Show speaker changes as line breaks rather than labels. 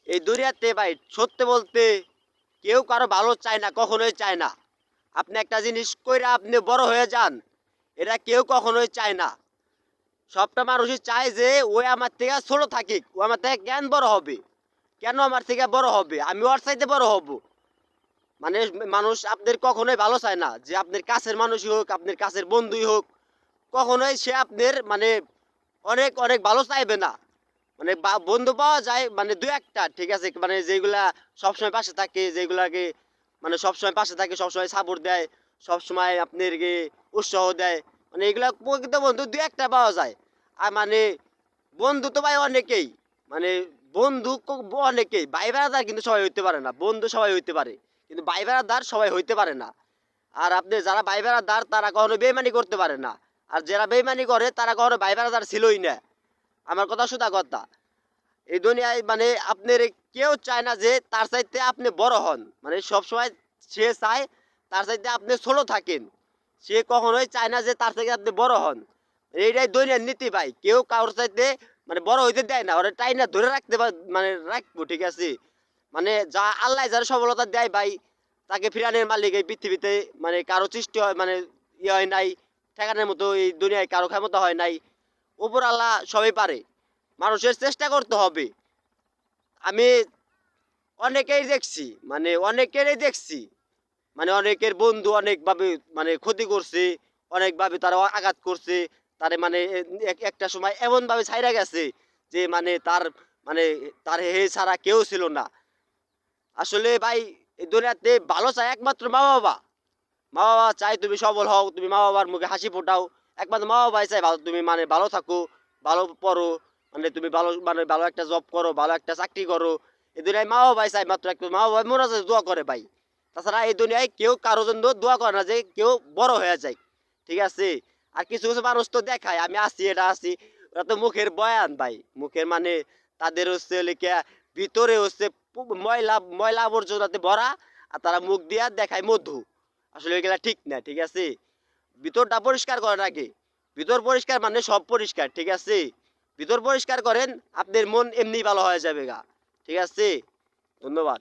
এই দুনিয়াতে ভাই সত্যি বলতে কেউ কারো ভালো চায় না, কখনোই চায় না। আপনি একটা জিনিস কইরা আপনি বড় হয়ে যান, এটা কেউ কখনোই চায় না। সবটা মানুষই চায় যে ওই আমার থেকে ছোট থাকুক, ও আমার থেকে জ্ঞান বড় হবে। কেন আমার থেকে বড় হবে? আমি ওর চাইতে বড় হব। মানে মানুষ আপনাদের কখনোই ভালো চায় না, যে আপনার কাছের মানুষই হোক, আপনার কাছের বন্ধুই হোক, কখনোই সে আপনার মানে অনেক অনেক ভালো চাইবে না। মানে বন্ধু পাওয়া যায় মানে দু একটা, ঠিক আছে, মানে যেগুলা সবসময় পাশে থাকে, যেগুলাকে মানে সবসময় পাশে থাকে, সবসময় সাপোর্ট দেয়, সবসময় আপনাকে উৎসাহ দেয়, মানে এগুলা প্রকৃত বন্ধু দু একটা পাওয়া যায়। আর মানে বন্ধু তো ভাই অনেকেই, মানে বন্ধু অনেকেই, ভাই বেড়াদার কিন্তু সবাই হইতে পারে না। বন্ধু সবাই হইতে পারে, কিন্তু ভাই বেড়াদার সবাই হইতে পারে না। আর আপনি যারা ভাই বেড়াদার তারা কখনো বেইমানি করতে পারে না। আর যারা বেইমানি করে তারা কখনো ভাই বেড়াদার ছিলই না। আমার কথা শুধু কথা, এই দুনিয়ায় মানে আপনার কেউ চায় না যে তার চাইতে আপনি বড় হন। মানে সবসময় সে চায় তার চাইতে আপনি ছোট থাকেন। সে কখনোই চায় না যে তার থেকে আপনি বড় হন। এইটাই দুনিয়ার নীতি ভাই। কেউ কারোর চাইতে মানে বড় হইতে দেয় না, ওরা টাইনা ধরে রাখতে মানে রাখবো, ঠিক আছে। মানে যা আল্লাহ যারা সফলতা দেয় ভাই, তাকে ফিরানের মালিক এই পৃথিবীতে মানে কারো সৃষ্টি হয় মানে ইয়ে হয় নাই, ঠেকানোর মতো এই দুনিয়ায় কারো ক্ষমতা হয় নাই। উপর আল্লাহ সবই পারে, মানুষের চেষ্টা করতে হবে। আমি অনেকেই দেখছি, মানে অনেকেরই দেখছি, মানে অনেকের বন্ধু অনেকভাবে মানে ক্ষতি করছে, অনেকভাবে তারা আঘাত করছে। তারে মানে একটা সময় এমনভাবে ছাইরা গেছে যে মানে তার মানে তার হে ছাড়া কেউ ছিল না। আসলে ভাই এই দুনিয়াতে ভালো চায় একমাত্র মা বাবা। মা বাবা চাই তুমি সবল হও, তুমি মা বাবার মুখে হাসি ফোটাও। একমাত্র মা বাবাই চাই ভালো, তুমি মানে ভালো থাকো, ভালো পড়ো, মানে তুমি ভালো মানে ভালো একটা জব করো, ভালো একটা চাকরি করো। এই দুনিয়ায় মা বাবাই চাই মাত্র, একটা মা বাবা মনে আছে দোয়া করে ভাই। তাছাড়া এই দুনিয়ায় কেউ কারো জন্য দোয়া করে না যে কেউ বড় হয়ে যায়, ঠিক আছে। আর কিছু কিছু মানুষ তো দেখায় আমি আছি এটা আছি, ওরা তো মুখের বয়ান ভাই, মুখের মানে তাদের হচ্ছে লিখে ভিতরে হচ্ছে ময়লা ময়লা আবর্জনাতে ভরা, আর তারা মুখ দিয়া দেখায় মধু। আসলে এগুলা ঠিক না, ঠিক আছে। ভিতরটা পরিষ্কার করেন আগে। ভিতর পরিষ্কার মানে সব পরিষ্কার, ঠিক আছে। ভিতর পরিষ্কার করেন, আপনার মন এমনি ভালো হয়ে যাবে গা, ঠিক আছে। ধন্যবাদ।